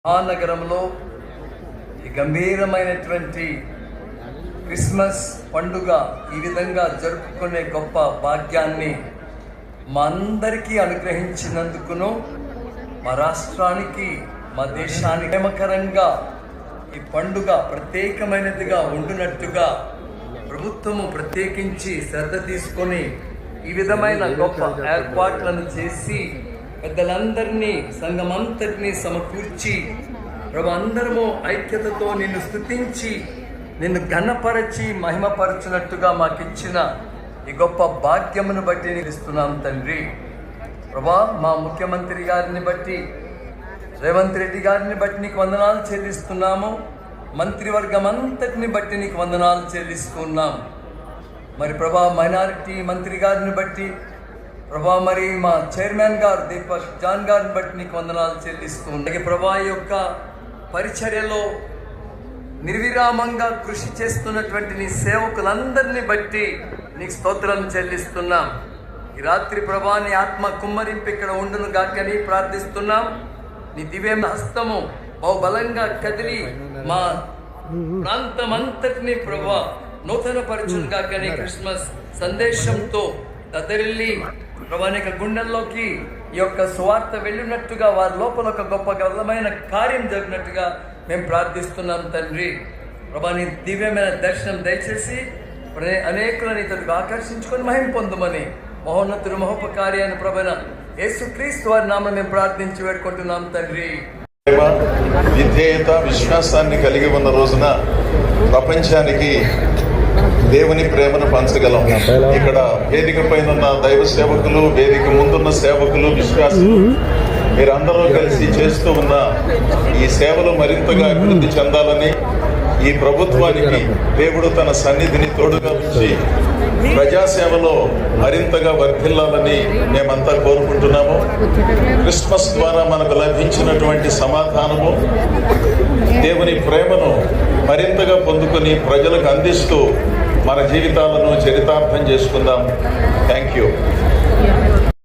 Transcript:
మహానగరంలో ఈ గంభీరమైనటువంటి క్రిస్మస్ పండుగ ఈ విధంగా జరుపుకునే గొప్ప భాగ్యాన్ని మా అందరికీ అనుగ్రహించినందుకును మా రాష్ట్రానికి మా దేశానికి ప్రేమకరంగా ఈ పండుగ ప్రత్యేకమైనదిగా ఉండునట్టుగా ప్రభుత్వము ప్రత్యేకించి శ్రద్ధ తీసుకొని ఈ విధమైన గొప్ప ఏర్పాట్లను చేసి పెద్దలందరినీ సంఘమంతటినీ సమకూర్చి ప్రభు అందరము ఐక్యతతో నిన్ను స్తుతించి నిన్ను ఘనపరచి మహిమపరచునట్టుగా మాకిచ్చిన ఈ గొప్ప భాగ్యమును బట్టి నిలుస్తున్నాం తండ్రి. ప్రభా, మా ముఖ్యమంత్రి గారిని బట్టి రేవంత్ రెడ్డి గారిని బట్టి నీకు వందనాలు చెల్లిస్తున్నాము. మంత్రివర్గం అంతటిని బట్టి నీకు వందనాలు చెల్లిస్తున్నాం. మరి ప్రభా, మైనారిటీ మంత్రి గారిని బట్టి ప్రభా, మరి మా చైర్మన్ గారు దీపక్ జాన్ గారిని బట్టి నీకు వందనాలు చెల్లిస్తున్నాం. ప్రభా యొక్క పరిచర్యలో నిర్విరామంగా కృషి చేస్తున్నటువంటి నీ సేవకులందరినీ బట్టి నీకు స్తోత్రం చెల్లిస్తున్నాం. ఈ రాత్రి ప్రభా నీ ఆత్మ కుమ్మరింపు ఇక్కడ ఉండును గాకని ప్రార్థిస్తున్నాం. నీ దివ్య హస్తము బహుబలంగా కదిలి మా ప్రాంతం అంతటినీ ప్రభా నూతన పరచును గాకని క్రిస్మస్ సందేశంతో దదరిల్లి ప్రభా నీకు గుండెల్లోకి ఈ యొక్క సువార్త వెళ్ళినట్టుగా వారి లోపల ఒక గొప్ప బలమైన కార్యం జరిగినట్టుగా మేము ప్రార్థిస్తున్నాం తండ్రి. ప్రభా నీ దివ్యమైన దర్శనం దయచేసి అనేకులను ఇతరులకు ఆకర్షించుకొని మహిమ పొందమని మహోన్నతుడు మహోపకార్యాన్ని ప్రభన యేసుక్రీస్తు వారి నామం మేము ప్రార్థించి వేడుకుంటున్నాం తండ్రి. విధేయత విశ్వాసాన్ని కలిగి ఉన్న రోజున ప్రపంచానికి దేవుని ప్రేమను పంచగలం. ఇక్కడ వేదిక పైన ఉన్న దైవ సేవకులు, వేదిక ముందున్న సేవకులు, విశ్వాసులు మీరందరూ కలిసి చేస్తూ ఉన్న ఈ సేవలు మరింతగా అభివృద్ధి చెందాలని, ఈ ప్రభుత్వానికి దేవుడు తన సన్నిధిని తోడుగా ఉంచి ప్రజాసేవలో మరింతగా వర్ధిల్లాలని మేమంతా కోరుకుంటున్నాము. క్రిస్మస్ ద్వారా మనకు లభించినటువంటి సమాధానము, దేవుని ప్రేమను మరింతగా పొందుకొని ప్రజలకు అందిస్తూ మన జీవితాలను చరితార్థం చేసుకుందాం. Thank you.